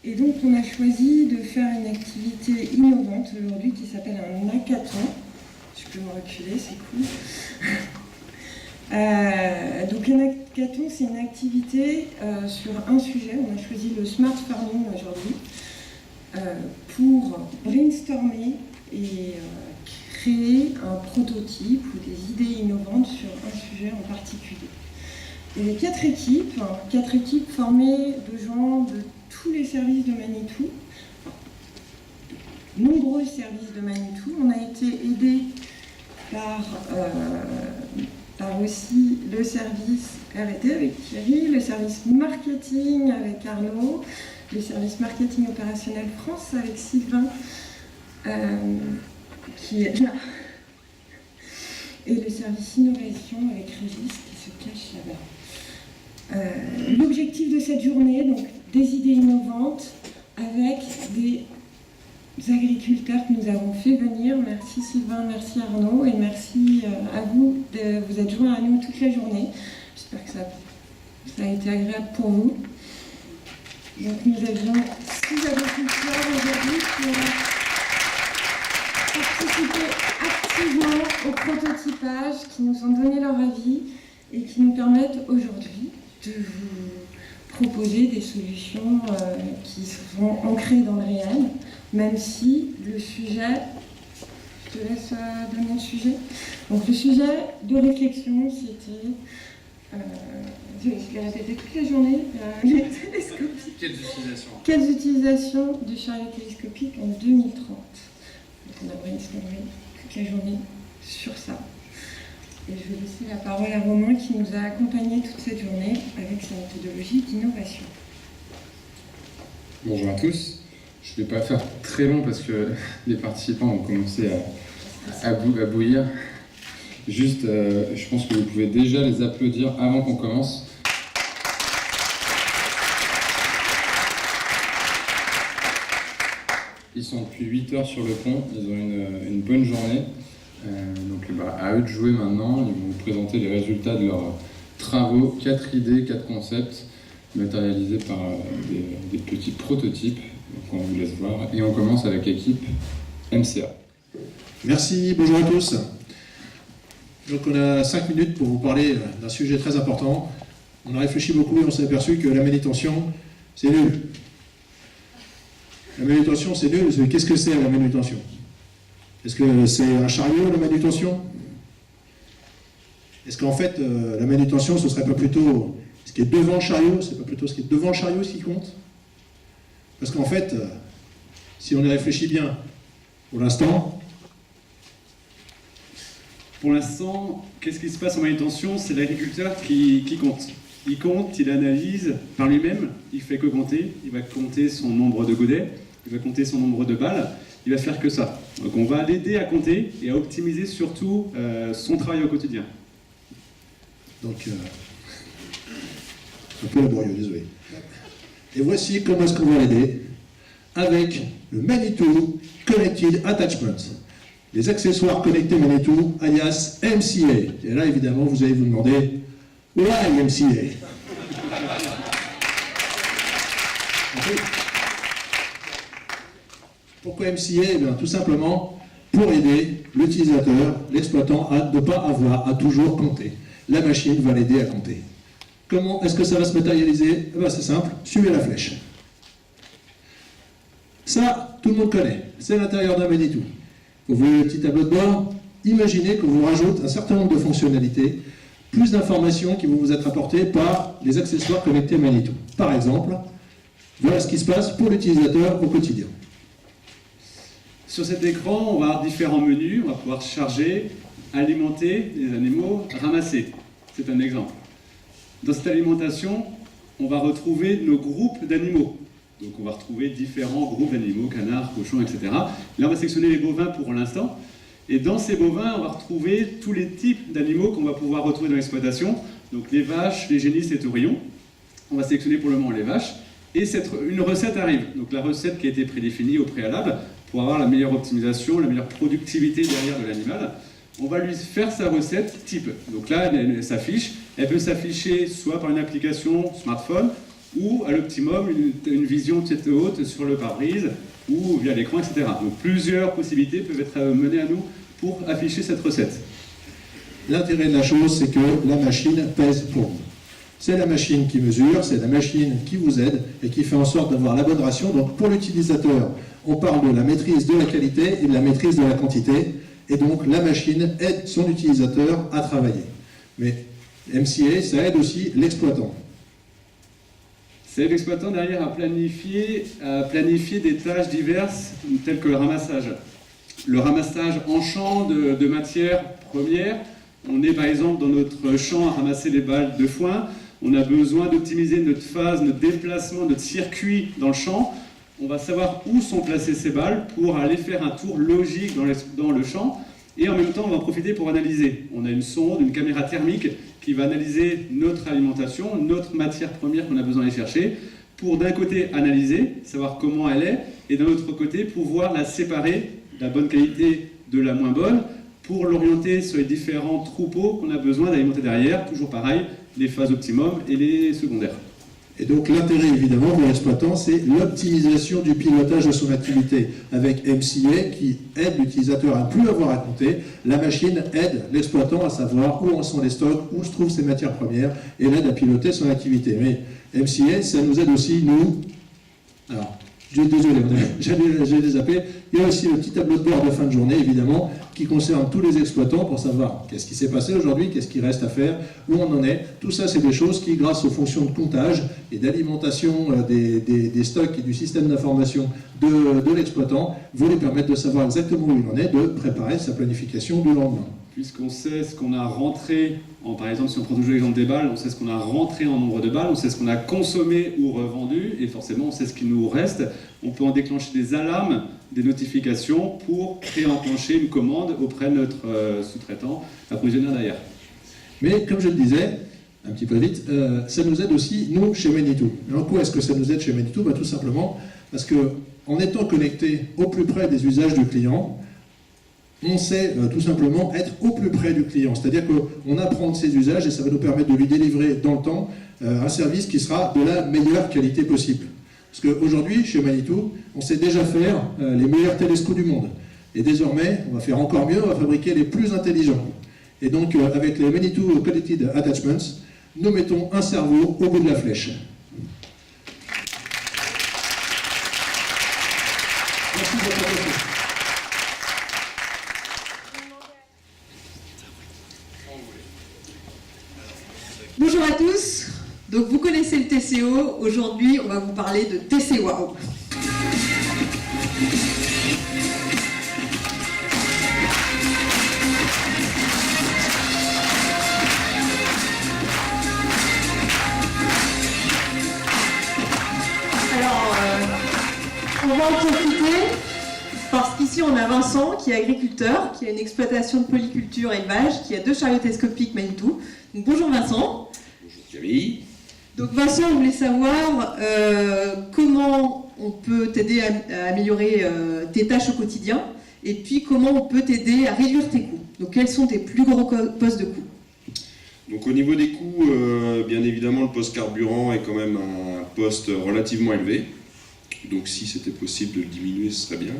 Et donc on a choisi de faire une activité innovante aujourd'hui qui s'appelle un hackathon. Je peux me reculer, c'est cool. Donc un hackathon, c'est une activité sur un sujet. On a choisi le smart farming aujourd'hui pour brainstormer et créer un prototype ou des idées innovantes sur un sujet en particulier. Il y avait quatre équipes formées de gens de tous les services de Manitou, nombreux services de Manitou. On a été aidés par aussi le service R&D avec Thierry, le service marketing avec Arnaud, le service marketing opérationnel France avec Sylvain, qui est là, et le service innovation avec Régis qui se cache là-bas. L'objectif de cette journée, donc des idées innovantes avec des agriculteurs que nous avons fait venir. Merci Sylvain, merci Arnaud et merci à vous de vous être joints à nous toute la journée. J'espère que ça a été agréable pour vous. Donc nous avions 6 agriculteurs aujourd'hui qui ont participé activement au prototypage, qui nous ont donné leur avis et qui nous permettent aujourd'hui de vous proposer des solutions qui sont ancrées dans le réel, même si le sujet, je te laisse donner le sujet. Donc le sujet de réflexion, c'était, je l'ai répété toute la journée, les télescopiques. Quelles utilisations du chariot télescopique en 2030. Donc on a brainstormé toute la journée sur ça. Et je vais laisser la parole à Romain qui nous a accompagnés toute cette journée avec sa méthodologie d'innovation. Bonjour à tous. Je ne vais pas faire très long parce que les participants ont commencé à bouillir. Juste, je pense que vous pouvez déjà les applaudir avant qu'on commence. Ils sont depuis 8 heures sur le pont, ils ont une bonne journée. Donc à eux de jouer maintenant, ils vont vous présenter les résultats de leurs travaux, 4 idées, 4 concepts, matérialisés par des petits prototypes qu'on vous laisse voir. Et on commence avec l'équipe MCA. Merci, bonjour à tous. Donc on a 5 minutes pour vous parler d'un sujet très important. On a réfléchi beaucoup et on s'est aperçu que la manutention, c'est nul. La manutention, c'est nul. Qu'est-ce que c'est la manutention ? Est-ce que c'est un chariot, la manutention ? Est-ce qu'en fait, la manutention, ce serait pas plutôt ce qui est devant le chariot, c'est pas plutôt ce qui est devant le chariot ce qui compte ? Parce qu'en fait, si on y réfléchit bien, pour l'instant, qu'est-ce qui se passe en manutention ? C'est l'agriculteur qui compte. Il compte, il analyse par lui-même, il fait que compter, il va compter son nombre de godets, il va compter son nombre de balles, il va faire que ça. Donc on va l'aider à compter et à optimiser surtout son travail au quotidien. Donc, un peu laborieux, désolé. Et voici comment est-ce qu'on va l'aider avec le Manitou Connected Attachment. Les accessoires connectés Manitou, alias MCA. Et là, évidemment, vous allez vous demander, why MCA ? Pourquoi MCA ? Eh bien, tout simplement pour aider l'utilisateur, l'exploitant, à ne pas avoir à toujours compter. La machine va l'aider à compter. Comment est-ce que ça va se matérialiser ? Eh bien, c'est simple, suivez la flèche. Ça, tout le monde connaît. C'est l'intérieur d'un Manitou. Vous voyez le petit tableau de bord ? Imaginez qu'on vous rajoute un certain nombre de fonctionnalités, plus d'informations qui vont vous être apportées par les accessoires connectés Manitou. Par exemple, voilà ce qui se passe pour l'utilisateur au quotidien. Sur cet écran, on va avoir différents menus, on va pouvoir charger, alimenter les animaux, ramasser. C'est un exemple. Dans cette alimentation, on va retrouver nos groupes d'animaux. Donc on va retrouver différents groupes d'animaux, canards, cochons, etc. Là, on va sélectionner les bovins pour l'instant. Et dans ces bovins, on va retrouver tous les types d'animaux qu'on va pouvoir retrouver dans l'exploitation. Donc les vaches, les génisses, les taurillons. On va sélectionner pour le moment les vaches. Et une recette arrive. Donc la recette qui a été prédéfinie au préalable pour avoir la meilleure optimisation, la meilleure productivité derrière de l'animal. On va lui faire sa recette type. Donc là, elle s'affiche. Elle peut s'afficher soit par une application smartphone, ou à l'optimum une vision tête haute sur le pare-brise ou via l'écran, etc. Donc plusieurs possibilités peuvent être menées à nous pour afficher cette recette. L'intérêt de la chose, c'est que la machine pèse pour vous. C'est la machine qui mesure, c'est la machine qui vous aide et qui fait en sorte d'avoir la bonne ration. Donc pour l'utilisateur, on parle de la maîtrise de la qualité et de la maîtrise de la quantité. Et donc la machine aide son utilisateur à travailler. Mais MCA, ça aide aussi l'exploitant. Ça aide l'exploitant derrière à planifier des tâches diverses telles que le ramassage. Le ramassage en champ de matières premières. On est par exemple dans notre champ à ramasser les balles de foin. On a besoin d'optimiser notre phase, notre déplacement, notre circuit dans le champ. On va savoir où sont placées ces balles pour aller faire un tour logique dans le champ. Et en même temps, on va en profiter pour analyser. On a une sonde, une caméra thermique qui va analyser notre alimentation, notre matière première qu'on a besoin d'aller chercher, pour d'un côté analyser, savoir comment elle est, et d'un autre côté pouvoir la séparer, la bonne qualité de la moins bonne, pour l'orienter sur les différents troupeaux qu'on a besoin d'alimenter derrière. Toujours pareil, les phases optimum et les secondaires. Et donc l'intérêt évidemment pour l'exploitant, c'est l'optimisation du pilotage de son activité avec MCA qui aide l'utilisateur à ne plus avoir à compter. La machine aide l'exploitant à savoir où en sont les stocks, où se trouvent ses matières premières et l'aide à piloter son activité. Mais MCA, ça nous aide aussi, nous... Alors, désolé, j'ai zappé. Il y a aussi le petit tableau de bord de fin de journée, évidemment, qui concerne tous les exploitants pour savoir qu'est-ce qui s'est passé aujourd'hui, qu'est-ce qui reste à faire, où on en est. Tout ça, c'est des choses qui, grâce aux fonctions de comptage et d'alimentation des stocks et du système d'information de l'exploitant, vont lui permettre de savoir exactement où il en est, de préparer sa planification du lendemain. Puisqu'on sait ce qu'on a rentré, par exemple, si on prend toujours l'exemple des balles, on sait ce qu'on a rentré en nombre de balles, on sait ce qu'on a consommé ou revendu, et forcément, on sait ce qui nous reste. On peut en déclencher des alarmes, des notifications pour enclencher une commande auprès de notre sous-traitant, approvisionnaire derrière. Mais comme je le disais, un petit peu vite, ça nous aide aussi, nous, chez Manitou. Et en quoi est-ce que ça nous aide chez Manitou? Tout simplement parce qu'en étant connecté au plus près des usages du client, on sait tout simplement être au plus près du client. C'est-à-dire qu'on apprend de ses usages et ça va nous permettre de lui délivrer dans le temps un service qui sera de la meilleure qualité possible. Parce qu'aujourd'hui, chez Manitou, on sait déjà faire les meilleurs télescopes du monde. Et désormais, on va faire encore mieux, on va fabriquer les plus intelligents. Et donc, avec les Manitou Connected Attachments, nous mettons un cerveau au bout de la flèche. Merci de votre attention. Bonjour à tous, donc vous connaissez le TCO, aujourd'hui on va vous parler de TCWOW. Alors, on va en profiter parce qu'ici on a Vincent qui est agriculteur, qui a une exploitation de polyculture et élevage, qui a 2 chariots télescopiques Manitou. Donc bonjour Vincent. Camille. Donc Vincent, on voulait savoir comment on peut t'aider à améliorer tes tâches au quotidien et puis comment on peut t'aider à réduire tes coûts. Donc quels sont tes plus gros postes de coûts? Donc au niveau des coûts, bien évidemment le poste carburant est quand même un poste relativement élevé. Donc si c'était possible de le diminuer, ce serait bien.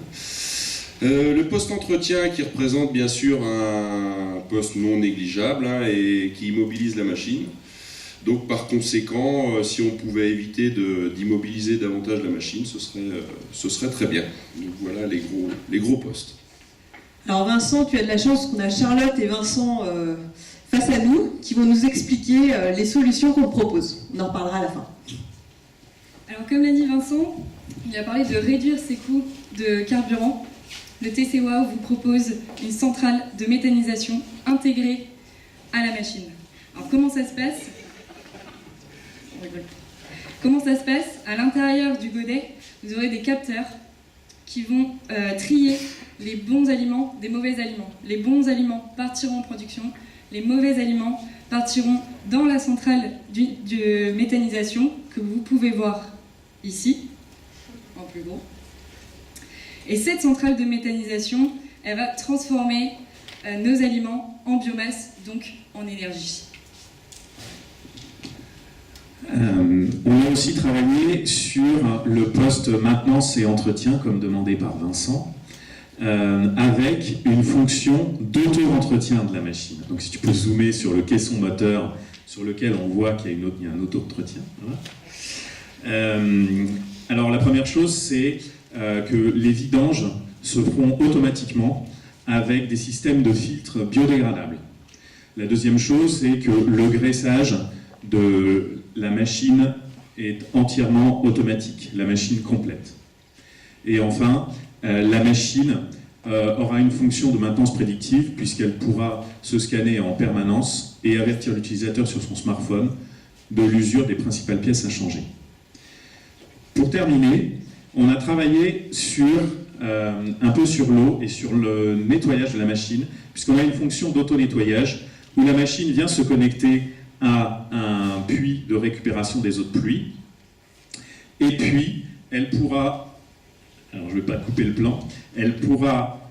Le poste entretien qui représente bien sûr un poste non négligeable et qui immobilise la machine. Donc par conséquent, si on pouvait éviter d'immobiliser davantage la machine, ce serait très bien. Donc voilà les gros postes. Alors Vincent, tu as de la chance qu'on a Charlotte et Vincent face à nous qui vont nous expliquer les solutions qu'on propose. On en reparlera à la fin. Alors comme l'a dit Vincent, il a parlé de réduire ses coûts de carburant. Le TCWOW vous propose une centrale de méthanisation intégrée à la machine. Alors comment ça se passe? Comment ça se passe? À l'intérieur du godet, vous aurez des capteurs qui vont trier les bons aliments des mauvais aliments. Les bons aliments partiront en production, les mauvais aliments partiront dans la centrale de méthanisation que vous pouvez voir ici, en plus gros. Et cette centrale de méthanisation, elle va transformer nos aliments en biomasse, donc en énergie. On a aussi travaillé sur le poste maintenance et entretien, comme demandé par Vincent, avec une fonction d'auto-entretien de la machine. Donc si tu peux zoomer sur le caisson moteur sur lequel on voit qu'il y a un auto-entretien. Voilà. Alors la première chose, c'est que les vidanges se feront automatiquement avec des systèmes de filtres biodégradables. La deuxième chose, c'est que le graissage de la machine est entièrement automatique, la machine complète. Et enfin, la machine aura une fonction de maintenance prédictive puisqu'elle pourra se scanner en permanence et avertir l'utilisateur sur son smartphone de l'usure des principales pièces à changer. Pour terminer, on a travaillé un peu sur l'eau et sur le nettoyage de la machine, puisqu'on a une fonction d'auto-nettoyage où la machine vient se connecter à un puits de récupération des eaux de pluie, et puis elle pourra, alors je ne vais pas couper le plan, elle pourra,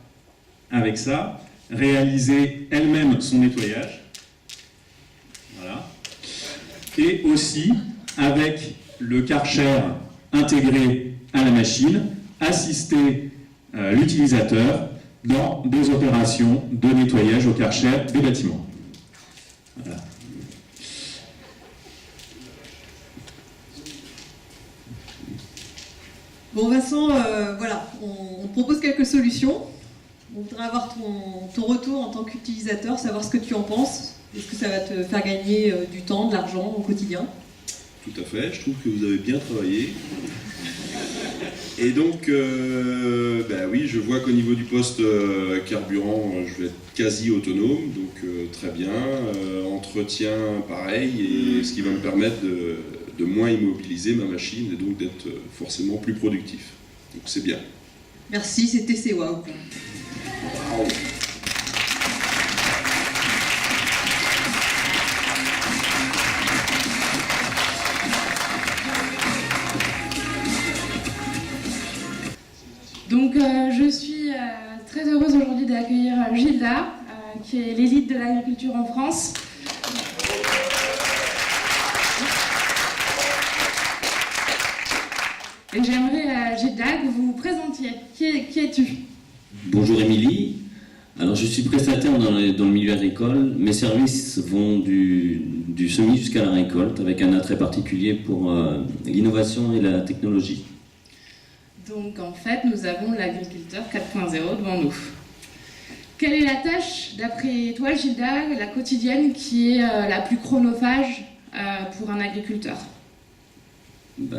avec ça, réaliser elle-même son nettoyage, voilà, et aussi, avec le Karcher intégré à la machine, assister l'utilisateur dans des opérations de nettoyage au Karcher des bâtiments. Voilà. Bon Vincent, voilà, on propose quelques solutions. On voudrait avoir ton retour en tant qu'utilisateur, savoir ce que tu en penses. Est-ce que ça va te faire gagner du temps, de l'argent au quotidien? Tout à fait, je trouve que vous avez bien travaillé. Et donc, oui, je vois qu'au niveau du poste carburant, je vais être quasi autonome, donc très bien. Entretien, pareil, et ce qui va me permettre de moins immobiliser ma machine et donc d'être forcément plus productif. Donc c'est bien. Merci, c'était CEWA. Wow. Donc je suis très heureuse aujourd'hui d'accueillir Gilda, qui est l'élite de l'agriculture en France. Et j'aimerais, Gilda, que vous vous présentiez. Qui es-tu? Bonjour Émilie. Alors je suis prestataire dans le milieu agricole. Mes services vont du semis jusqu'à la récolte, avec un attrait particulier pour l'innovation et la technologie. Donc en fait, nous avons l'agriculteur 4.0 devant nous. Quelle est la tâche, d'après toi Gilda, la quotidienne, qui est la plus chronophage pour un agriculteur?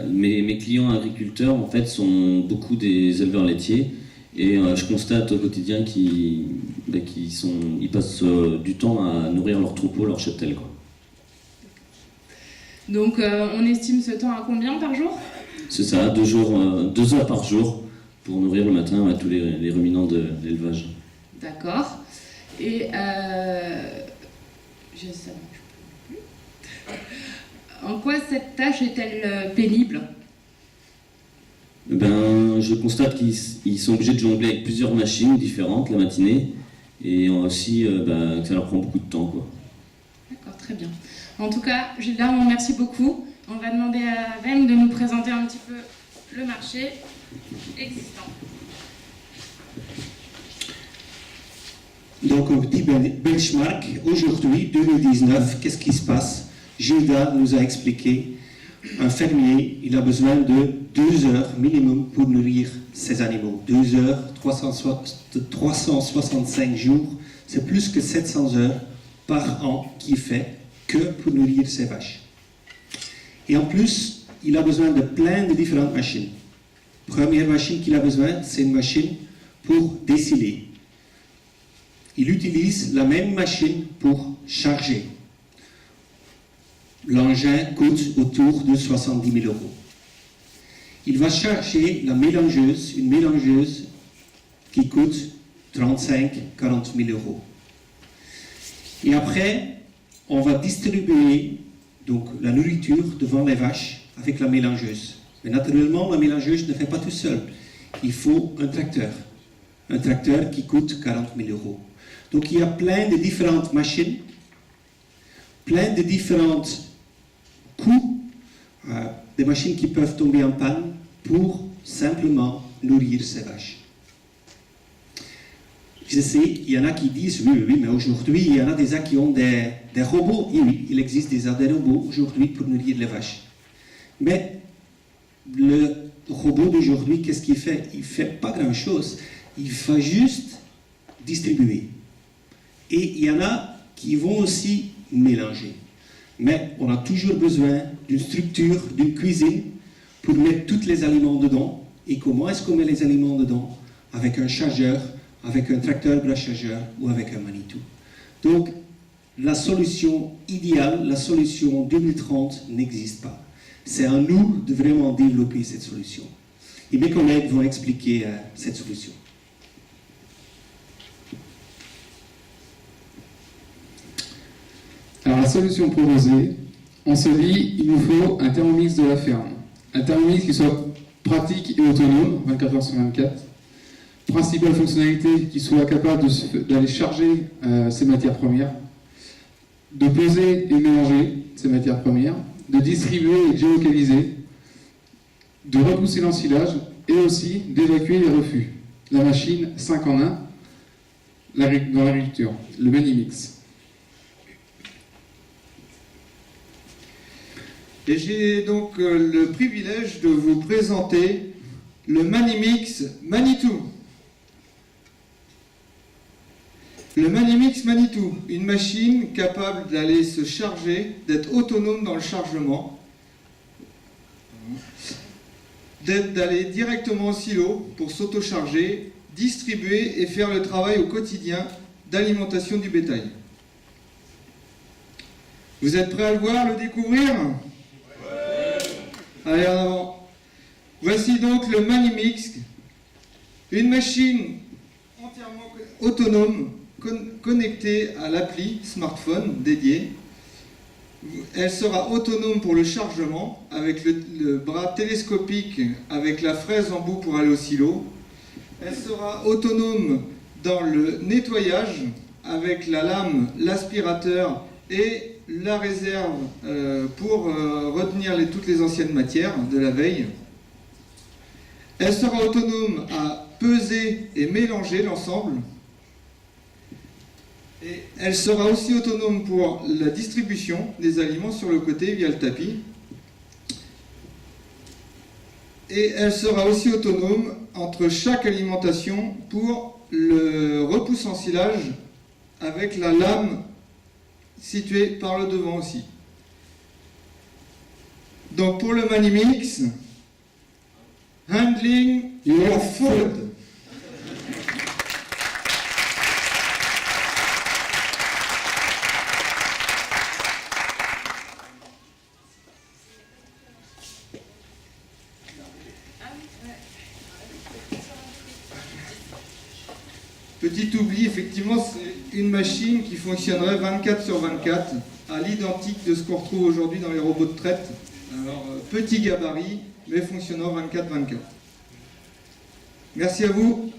Mes clients agriculteurs en fait sont beaucoup des éleveurs laitiers et je constate au quotidien qu'ils passent du temps à nourrir leur troupeau, leur cheptel, quoi. Donc on estime ce temps à combien par jour? C'est ça, 2 heures par jour pour nourrir le matin tous les ruminants de l'élevage. D'accord. Et en quoi cette tâche est-elle pénible? Je constate qu'ils sont obligés de jongler avec plusieurs machines différentes la matinée et aussi que ça leur prend beaucoup de temps, quoi. D'accord, très bien. En tout cas, Gilda, on remercie beaucoup. On va demander à Wem de nous présenter un petit peu le marché existant. Donc un petit benchmark. Aujourd'hui, 2019, qu'est-ce qui se passe? Gilda nous a expliqué, un fermier, il a besoin de 2 heures minimum pour nourrir ses animaux. 2 heures, 365 jours, c'est plus que 700 heures par an qu'il fait que pour nourrir ses vaches. Et en plus, il a besoin de plein de différentes machines. Première machine qu'il a besoin, c'est une machine pour déciler. Il utilise la même machine pour charger. L'engin coûte autour de 70 000 euros. Il va charger la mélangeuse, une mélangeuse qui coûte 35 000 à 40 000 euros. Et après, on va distribuer donc la nourriture devant les vaches avec la mélangeuse. Mais naturellement, la mélangeuse ne fait pas tout seul. Il faut un tracteur. Un tracteur qui coûte 40 000 euros. Donc il y a plein de différentes machines, plein de différents coûts des machines qui peuvent tomber en panne pour simplement nourrir ces vaches. Je sais, il y en a qui disent, oui, mais aujourd'hui, il y en a des gens qui ont des robots. Et oui, il existe des robots aujourd'hui pour nourrir les vaches. Mais le robot d'aujourd'hui, qu'est-ce qu'il fait? Il ne fait pas grand-chose. Il fait juste distribuer. Et il y en a qui vont aussi mélanger. Mais on a toujours besoin d'une structure, d'une cuisine pour mettre tous les aliments dedans. Et comment est-ce qu'on met les aliments dedans? Avec un chargeur, avec un tracteur bras-chargeur ou avec un Manitou. Donc, la solution idéale, la solution 2030 n'existe pas. C'est à nous de vraiment développer cette solution. Et mes collègues vont expliquer cette solution. Alors la solution proposée, on se dit, il nous faut un Thermomix de la ferme. Un Thermomix qui soit pratique et autonome, 24 heures sur 24. Principale fonctionnalité, qui soit capable d'aller charger ses matières premières, de peser et mélanger ces matières premières, de distribuer et géolocaliser, de repousser l'ensilage et aussi d'évacuer les refus. La machine 5 en 1 dans l'agriculture, le Manimix. Et j'ai donc le privilège de vous présenter le Manimix Manitou. Le Manimix Manitou, une machine capable d'aller se charger, d'être autonome dans le chargement, d'aller directement au silo pour s'auto-charger, distribuer et faire le travail au quotidien d'alimentation du bétail. Vous êtes prêts à le voir, le découvrir ? Allez, en avant. Voici donc le Manimix, une machine entièrement autonome, connectée à l'appli smartphone dédiée. Elle sera autonome pour le chargement, avec le bras télescopique, avec la fraise en bout pour aller au silo. Elle sera autonome dans le nettoyage, avec la lame, l'aspirateur et la réserve pour retenir toutes les anciennes matières de la veille. Elle sera autonome à peser et mélanger l'ensemble. Et elle sera aussi autonome pour la distribution des aliments sur le côté via le tapis. Et elle sera aussi autonome entre chaque alimentation pour le repousse-ensilage avec la lame située par le devant aussi. Donc pour le Manimix, handling your food. Petit oubli, effectivement, c'est une machine qui fonctionnerait 24 sur 24, à l'identique de ce qu'on retrouve aujourd'hui dans les robots de traite. Alors, petit gabarit, mais fonctionnant 24-24. Merci à vous.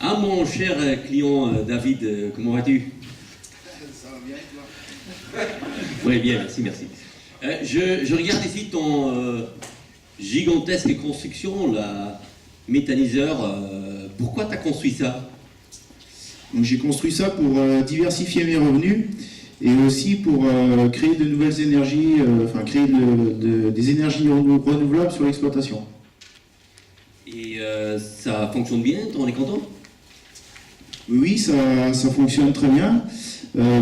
Ah, mon cher client David, comment vas-tu? Ça va bien, toi? Oui, bien, merci, merci. Je regarde ici ton gigantesque construction, la méthaniseur. Pourquoi tu as construit ça? J'ai construit ça pour diversifier mes revenus et aussi pour créer de nouvelles énergies, créer des énergies renouvelables sur l'exploitation. Et ça fonctionne bien? T'en es content? Oui, ça fonctionne très bien.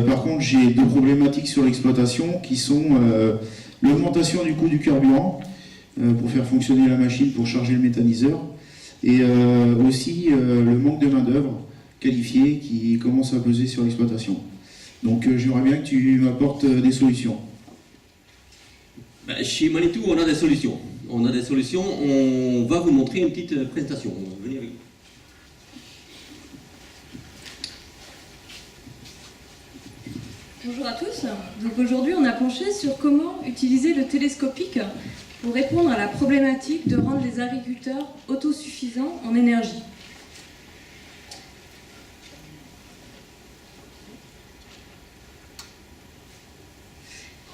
Par contre, j'ai deux problématiques sur l'exploitation qui sont l'augmentation du coût du carburant pour faire fonctionner la machine pour charger le méthaniseur et aussi le manque de main-d'œuvre qualifiée qui commence à peser sur l'exploitation. Donc j'aimerais bien que tu m'apportes des solutions. Chez Manitou, on a des solutions. On a des solutions. On va vous montrer une petite présentation. Venez avec nous. Bonjour à tous. Donc aujourd'hui, on a penché sur comment utiliser le télescopique pour répondre à la problématique de rendre les agriculteurs autosuffisants en énergie.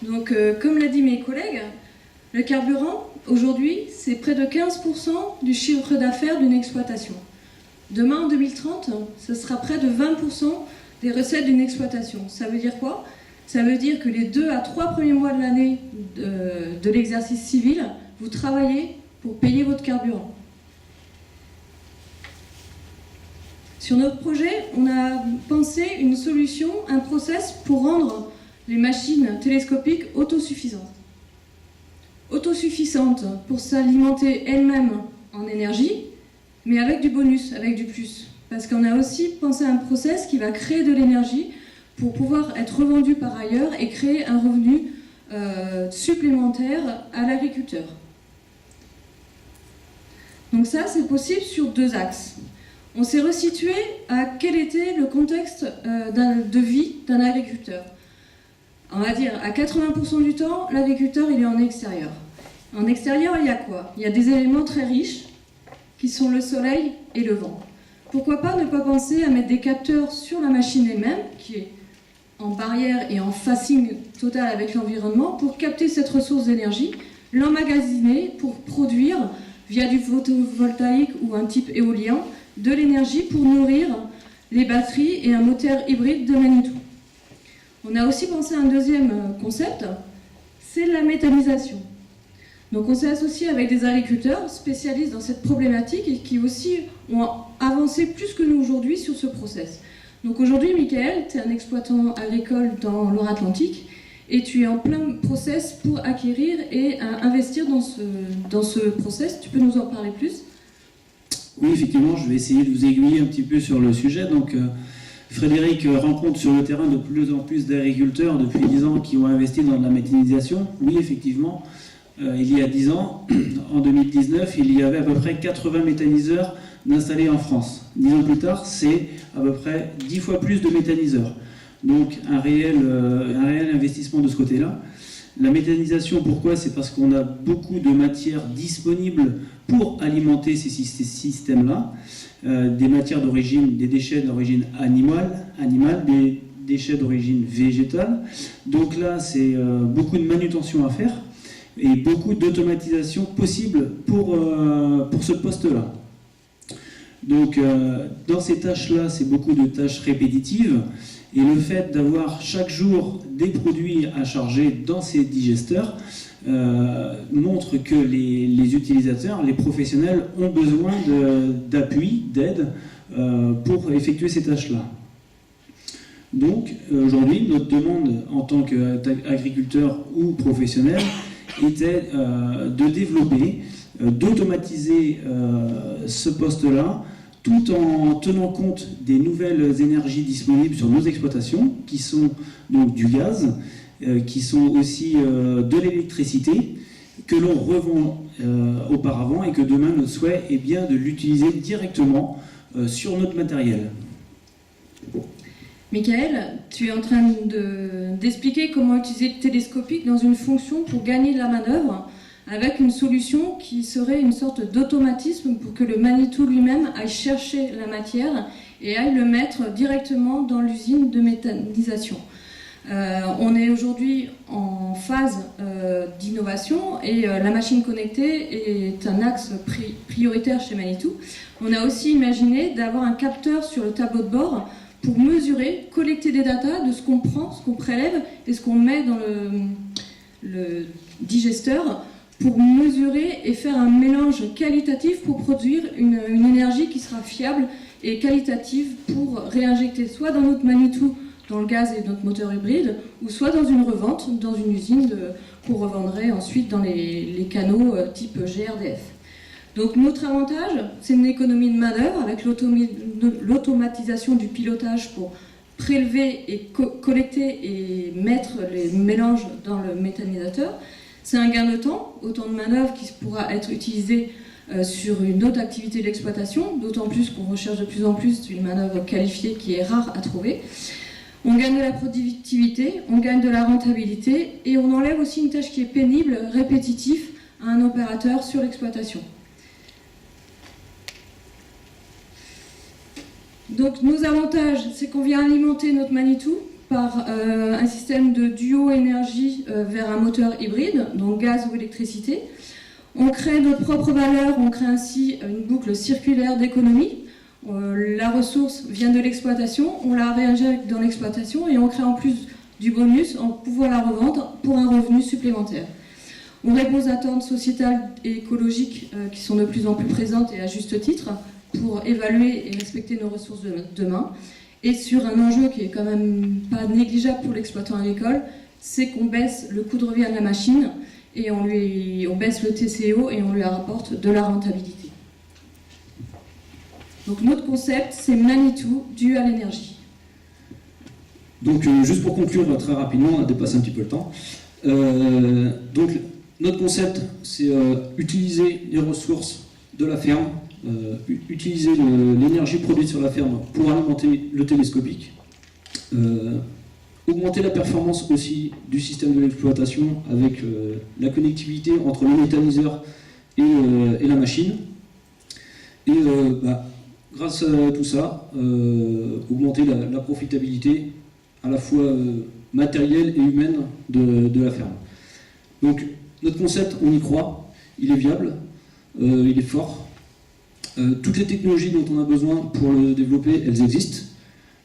Donc, comme l'a dit mes collègues, le carburant, aujourd'hui, c'est près de 15% du chiffre d'affaires d'une exploitation. Demain, en 2030, ce sera près de 20% des recettes d'une exploitation. Ça veut dire quoi? Ça veut dire que les 2 à 3 premiers mois de l'année de l'exercice civil, vous travaillez pour payer votre carburant. Sur notre projet, on a pensé une solution, un process pour rendre les machines télescopiques autosuffisantes. Autosuffisantes pour s'alimenter elles-mêmes en énergie, mais avec du bonus, avec du plus. Parce qu'on a aussi pensé à un process qui va créer de l'énergie pour pouvoir être revendu par ailleurs et créer un revenu supplémentaire à l'agriculteur. Donc ça, c'est possible sur 2 axes. On s'est resitué à quel était le contexte de vie d'un agriculteur. On va dire, à 80% du temps, l'agriculteur, il est en extérieur. En extérieur, il y a quoi? Il y a des éléments très riches, qui sont le soleil et le vent. Pourquoi pas ne pas penser à mettre des capteurs sur la machine elle-même, qui est en barrière et en facing total avec l'environnement, pour capter cette ressource d'énergie, l'emmagasiner pour produire, via du photovoltaïque ou un type éolien, de l'énergie pour nourrir les batteries et un moteur hybride de Manitou. On a aussi pensé à un deuxième concept, c'est la méthanisation. Donc on s'est associé avec des agriculteurs spécialistes dans cette problématique et qui aussi ont avancé plus que nous aujourd'hui sur ce process. Donc aujourd'hui, Michael, tu es un exploitant agricole dans Loire-Atlantique et tu es en plein process pour acquérir et investir dans ce process. Tu peux nous en parler plus? Oui, effectivement, je vais essayer de vous aiguiller un petit peu sur le sujet. Donc, Frédéric rencontre sur le terrain de plus en plus d'agriculteurs depuis 10 ans qui ont investi dans de la méthanisation. Oui, effectivement, il y a 10 ans, en 2019, il y avait à peu près 80 méthaniseurs installés en France. 10 ans plus tard, c'est à peu près 10 fois plus de méthaniseurs. Donc un réel investissement de ce côté-là. La méthanisation, pourquoi? C'est parce qu'on a beaucoup de matières disponibles pour alimenter ces systèmes-là. Des matières d'origine, des déchets d'origine animale, des déchets d'origine végétale. Donc là, c'est beaucoup de manutention à faire et beaucoup d'automatisation possible pour ce poste-là. Donc dans ces tâches-là, c'est beaucoup de tâches répétitives. Et le fait d'avoir chaque jour des produits à charger dans ces digesteurs montre que les utilisateurs, les professionnels ont besoin d'appui, d'aide pour effectuer ces tâches-là. Donc aujourd'hui, notre demande en tant qu'agriculteur ou professionnel était de développer, d'automatiser ce poste-là, tout en tenant compte des nouvelles énergies disponibles sur nos exploitations, qui sont donc du gaz, qui sont aussi de l'électricité, que l'on revend auparavant et que demain notre souhait est bien de l'utiliser directement sur notre matériel. Michael, tu es en train d'expliquer comment utiliser le télescopique dans une fonction pour gagner de la manœuvre, avec une solution qui serait une sorte d'automatisme pour que le Manitou lui-même aille chercher la matière et aille le mettre directement dans l'usine de méthanisation. On est aujourd'hui en phase d'innovation et la machine connectée est un axe prioritaire chez Manitou. On a aussi imaginé d'avoir un capteur sur le tableau de bord pour mesurer, collecter des datas de ce qu'on prend, ce qu'on prélève et ce qu'on met dans le digesteur, pour mesurer et faire un mélange qualitatif pour produire une énergie qui sera fiable et qualitative pour réinjecter soit dans notre Manitou, dans le gaz et notre moteur hybride, ou soit dans une revente, dans une usine qu'on revendrait ensuite dans les canaux type GRDF. Donc notre avantage, c'est une économie de manœuvre avec l'automatisation du pilotage pour prélever et collecter et mettre les mélanges dans le méthanisateur. C'est un gain de temps, autant de manœuvres qui pourra être utilisé sur une autre activité d'exploitation, d'autant plus qu'on recherche de plus en plus une manœuvre qualifiée qui est rare à trouver. On gagne de la productivité, on gagne de la rentabilité et on enlève aussi une tâche qui est pénible, répétitive à un opérateur sur l'exploitation. Donc nos avantages, c'est qu'on vient alimenter notre Manitou par un système de duo énergie vers un moteur hybride, donc gaz ou électricité. On crée notre propre valeur, on crée ainsi une boucle circulaire d'économie. La ressource vient de l'exploitation, on la réinjecte dans l'exploitation et on crée en plus du bonus en pouvant la revendre pour un revenu supplémentaire. On répond aux attentes sociétales et écologiques qui sont de plus en plus présentes et à juste titre pour évaluer et respecter nos ressources de demain. Et sur un enjeu qui est quand même pas négligeable pour l'exploitant agricole, c'est qu'on baisse le coût de revient de la machine et on baisse le TCO et on lui rapporte de la rentabilité. Donc notre concept, c'est Manitou, dual énergie. Donc juste pour conclure très rapidement, on a dépassé un petit peu le temps. Donc notre concept, c'est utiliser les ressources de la ferme, utiliser l'énergie produite sur la ferme pour alimenter le télescopique, augmenter la performance aussi du système de l'exploitation avec la connectivité entre le méthaniseur et la machine. Et grâce à tout ça, augmenter la profitabilité à la fois matérielle et humaine de la ferme. Donc notre concept, on y croit, il est viable, il est fort. Toutes les technologies dont on a besoin pour le développer, elles existent.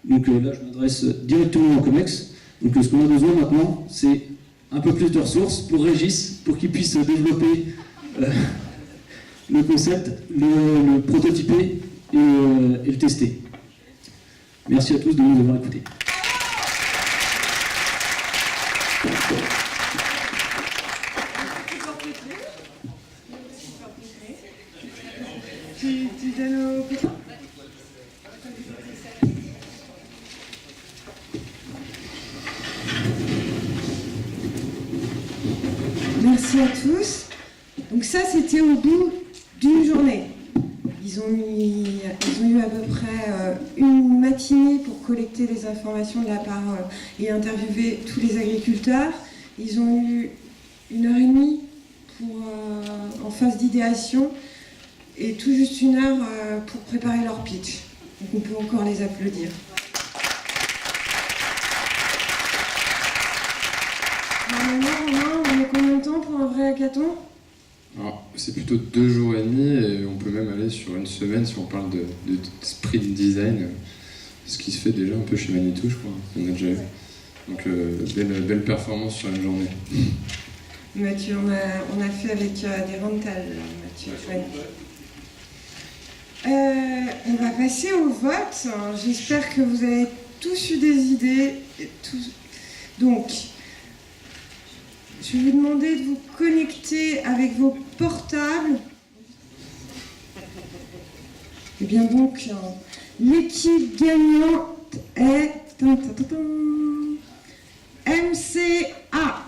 Donc là, je m'adresse directement au COMEX. Donc ce qu'on a besoin maintenant, c'est un peu plus de ressources pour Régis, pour qu'il puisse développer le concept, le prototyper et le tester. Merci à tous de nous avoir écoutés. Tu donnes au copain ? Merci à tous. Donc ça, c'était au bout d'une journée. Ils ont eu à peu près une matinée pour collecter les informations de la part et interviewer tous les agriculteurs. Ils ont eu 1h30 en phase d'idéation et tout juste 1 heure pour préparer leur pitch. Donc on peut encore les applaudir. Normalement, on est combien de temps pour un vrai hackathon ? Alors, c'est plutôt 2 jours et demi et on peut même aller sur 1 semaine si on parle de sprint design, ce qui se fait déjà un peu chez Manitou, je crois, on a déjà vu. Donc belle performance sur une journée. Mathieu, on a fait avec des rentals, Mathieu. On va passer au vote. J'espère que vous avez tous eu des idées. Donc, je vais vous demander de vous connecter avec vos portables. Et bien donc, l'équipe gagnante est MCA.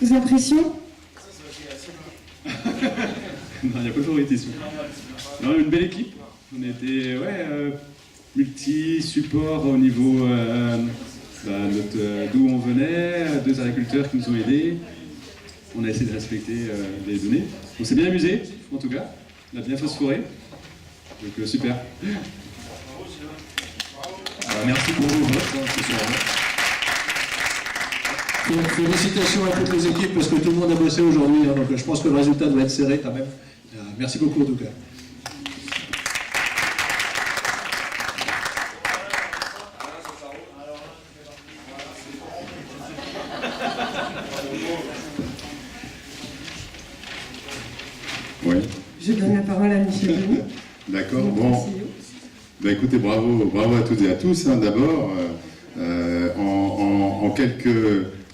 Vos impressions ? Non, il n'y a pas de favoritisme. Non, une belle équipe. On était multi-support au niveau d'où on venait, 2 agriculteurs qui nous ont aidés. On a essayé de respecter les données. On s'est bien amusé, en tout cas. On a bien phosphoré. Donc super. Alors, merci pour vos votes. Félicitations à toutes les équipes parce que tout le monde a bossé aujourd'hui. Donc je pense que le résultat doit être serré quand même. Merci beaucoup en tout cas. Oui. Je donne la parole à Michel Denis. D'accord, bon. Bah écoutez, bravo à toutes et à tous. Hein, d'abord,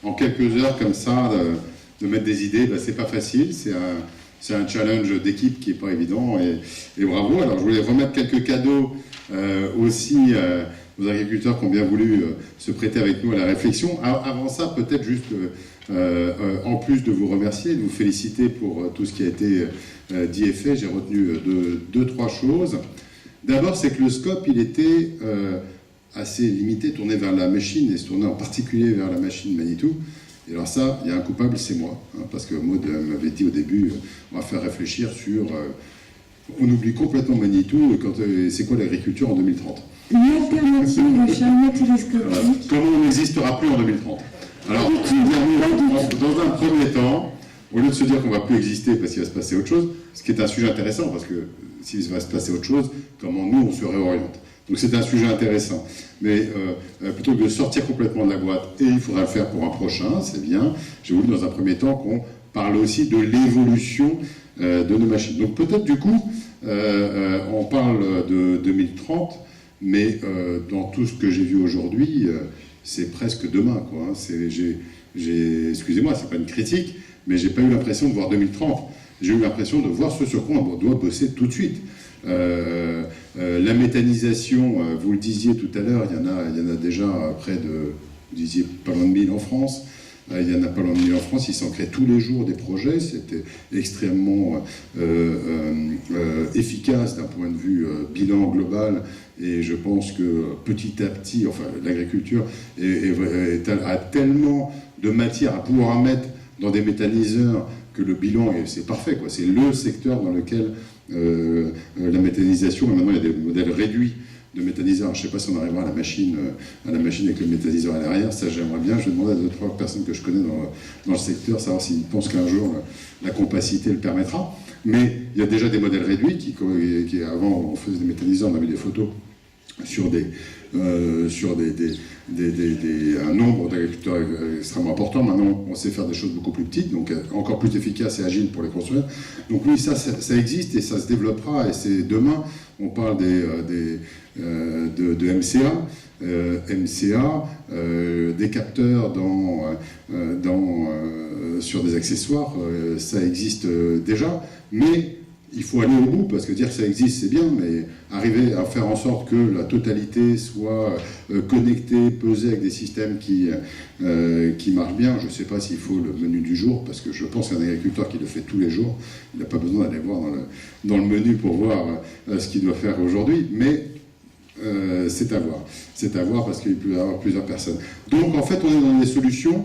en quelques heures comme ça, de mettre des idées, c'est pas facile. C'est un challenge d'équipe qui n'est pas évident. Et bravo. Alors je voulais remettre quelques cadeaux aussi aux agriculteurs qui ont bien voulu se prêter avec nous à la réflexion. Avant ça, peut-être juste, en plus de vous remercier, de vous féliciter pour tout ce qui a été dit et fait, j'ai retenu 2-3 choses. D'abord, c'est que le scope, il était assez limité, tourné vers la machine, et se tourné en particulier vers la machine Manitou. Et alors ça, il y a un coupable, c'est moi, hein, parce que Maud m'avait dit au début, on va faire réfléchir sur... on oublie complètement Manitou, et c'est quoi l'agriculture en 2030 ? L'alternative au chalumeau télescopique. Comment on n'existera plus en 2030 ? Alors, dans un premier temps, au lieu de se dire qu'on ne va plus exister parce qu'il va se passer autre chose, ce qui est un sujet intéressant, parce que s'il va se passer autre chose, comment nous, on se réoriente. Donc c'est un sujet intéressant. Mais plutôt que de sortir complètement de la boîte, et il faudra le faire pour un prochain, c'est bien, j'ai voulu dans un premier temps qu'on parle aussi de l'évolution de nos machines. Donc peut-être du coup, on parle de 2030, mais dans tout ce que j'ai vu aujourd'hui, c'est presque demain, quoi. Excusez-moi, c'est pas une critique, mais j'ai pas eu l'impression de voir 2030. J'ai eu l'impression de voir ce sur quoi on doit bosser tout de suite. La méthanisation, vous le disiez tout à l'heure, il y en a déjà près de, vous disiez pas loin de 1000 en France. Il y en a pas loin de 1000 en France, il s'en crée tous les jours des projets, c'était extrêmement efficace d'un point de vue bilan global, et je pense que petit à petit, enfin l'agriculture a tellement de matière à pouvoir mettre dans des méthaniseurs que le bilan, c'est parfait, quoi. C'est le secteur dans lequel la méthanisation, maintenant il y a des modèles réduits de méthaniseurs. Je ne sais pas si on arrivera à la machine avec le méthaniseur à l'arrière, ça j'aimerais bien. Je vais demander à 2-3 personnes que je connais dans le secteur, savoir s'ils pensent qu'un jour la compacité le permettra. Mais il y a déjà des modèles réduits qui avant on faisait des méthaniseurs, on avait des photos sur un nombre d'agriculteurs extrêmement important. Maintenant, on sait faire des choses beaucoup plus petites, donc encore plus efficaces et agiles pour les construire. Donc oui, ça existe et ça se développera. Et c'est demain, on parle de MCA. Des capteurs sur des accessoires, ça existe déjà, mais il faut aller au bout, parce que dire que ça existe, c'est bien, mais arriver à faire en sorte que la totalité soit connectée, pesée avec des systèmes qui marchent bien. Je ne sais pas s'il faut le menu du jour, parce que je pense qu'un agriculteur qui le fait tous les jours, il n'a pas besoin d'aller voir dans le menu pour voir ce qu'il doit faire aujourd'hui, mais c'est à voir. C'est à voir parce qu'il peut y avoir plusieurs personnes. Donc en fait, on est dans des solutions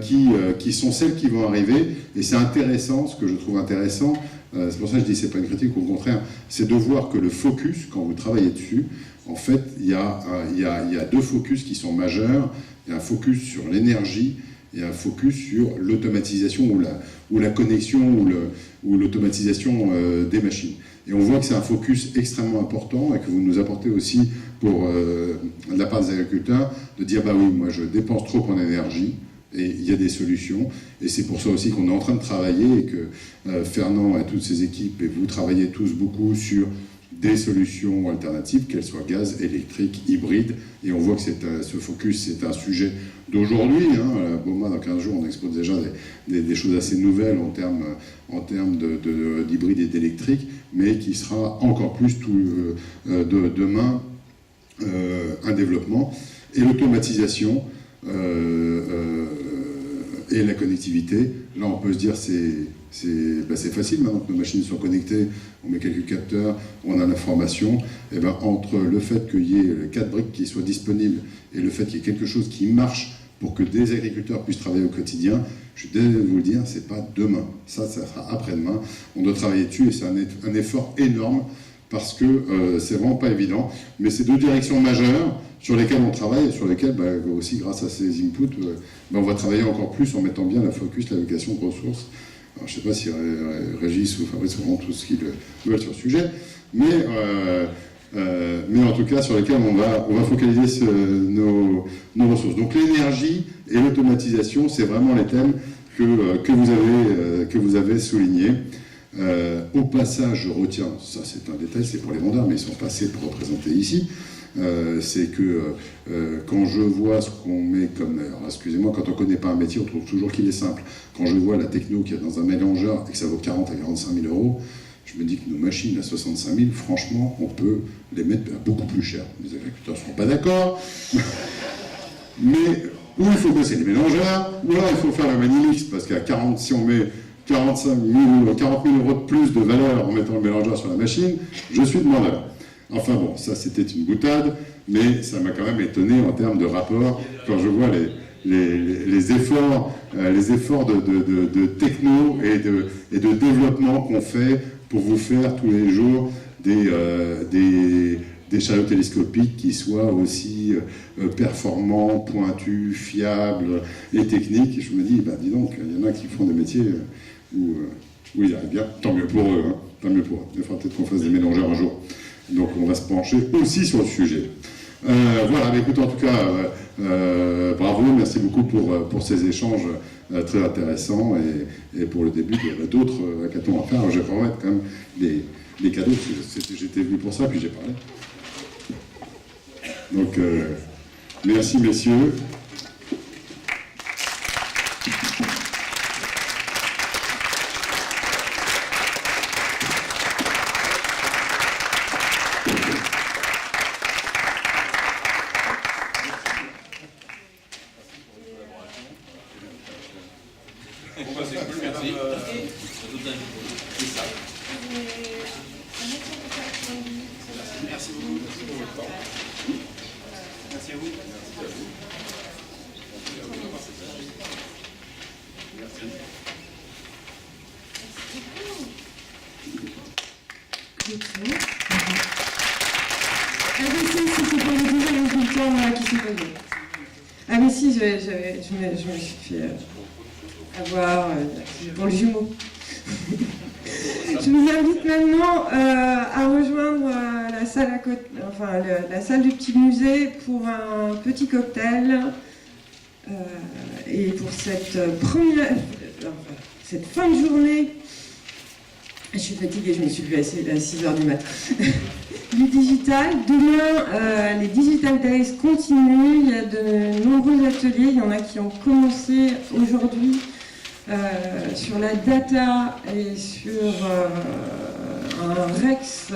qui sont celles qui vont arriver, et c'est intéressant, ce que je trouve intéressant, c'est pour ça que je dis c'est pas une critique, au contraire, c'est de voir que le focus, quand vous travaillez dessus, en fait, il y a deux focus qui sont majeurs. Il y a un focus sur l'énergie et un focus sur l'automatisation ou la connexion ou l'automatisation des machines. Et on voit que c'est un focus extrêmement important et que vous nous apportez aussi pour, de la part des agriculteurs, de dire bah oui, moi je dépense trop en énergie. Et il y a des solutions, et c'est pour ça aussi qu'on est en train de travailler, et que Fernand et toutes ses équipes, et vous travaillez tous beaucoup sur des solutions alternatives, qu'elles soient gaz, électrique, hybride, et on voit que ce focus, c'est un sujet d'aujourd'hui. Hein. À Bauma, dans 15 jours, on expose déjà des choses assez nouvelles en termes d'hybride et d'électrique, mais qui sera encore plus demain un développement. Et l'automatisation, et la connectivité, là on peut se dire c'est facile maintenant que nos machines sont connectées, on met quelques capteurs, on a l'information, et ben entre le fait qu'il y ait 4 briques qui soient disponibles et le fait qu'il y ait quelque chose qui marche pour que des agriculteurs puissent travailler au quotidien, je vais vous le dire, c'est pas demain, ça sera après-demain, on doit travailler dessus et c'est un effort énorme parce que c'est vraiment pas évident, mais c'est deux directions majeures sur lesquelles on travaille et sur lesquelles, aussi grâce à ces inputs, on va travailler encore plus en mettant bien la focus, l'allocation de ressources. Alors, je ne sais pas si Régis ou Fabrice feront tout ce qu'ils veulent sur le sujet, mais en tout cas sur lesquels on va focaliser nos ressources. Donc l'énergie et l'automatisation, c'est vraiment les thèmes que vous avez soulignés. Au passage, je retiens, ça c'est un détail, c'est pour les vendeurs, mais ils sont passés pour représenter ici, c'est que quand je vois ce qu'on met comme... Alors, excusez-moi, quand on ne connaît pas un métier, on trouve toujours qu'il est simple. Quand je vois la techno qu'il y a dans un mélangeur et que ça vaut 40 à 45 000 euros, je me dis que nos machines à 65 000, franchement, on peut les mettre beaucoup plus cher. Les agriculteurs ne seront pas d'accord, mais ou il faut bosser les mélangeurs, ou alors il faut faire le Manimix, parce qu'à 40, si on met 40 000 euros de plus de valeur en mettant le mélangeur sur la machine, je suis demandeur. Enfin bon, ça c'était une boutade, mais ça m'a quand même étonné en termes de rapport quand je vois les efforts de techno et de développement qu'on fait pour vous faire tous les jours des chariots télescopiques qui soient aussi performants, pointus, fiables et techniques. Et je me dis, dis donc, il y en a qui font des métiers où ils arrivent bien, tant mieux pour eux, hein, tant mieux pour eux. Il faudra peut-être qu'on fasse des mélangeurs un jour. Donc on va se pencher aussi sur le sujet. Voilà, écoute, en tout cas, bravo, merci beaucoup pour ces échanges très intéressants et pour le début d'autres hackathons à faire. Alors, je vais remettre quand même les cadeaux, parce que j'étais venu pour ça, puis j'ai parlé. Donc, merci messieurs. Ah mais si, je me suis fait avoir pour le jumeau. Je vous invite maintenant à rejoindre la salle à côté, la salle du petit musée pour un petit cocktail et pour cette fin de journée. Je suis fatiguée, je me suis levée à 6h du matin. Du digital. Demain, les Digital Days continuent. Il y a de nombreux ateliers. Il y en a qui ont commencé aujourd'hui sur la data et sur un Rex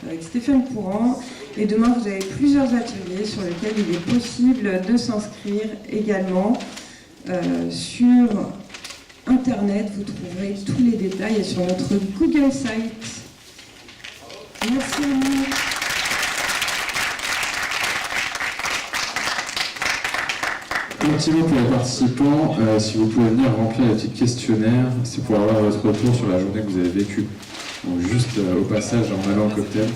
avec Stéphane Courant. Et demain, vous avez plusieurs ateliers sur lesquels il est possible de s'inscrire également sur Internet. Vous trouverez tous les détails sur notre Google Site. Merci à vous. Merci beaucoup les participants. Si vous pouvez venir remplir les petits questionnaires, c'est pour avoir votre retour sur la journée que vous avez vécue. Donc juste au passage en allant au cocktail.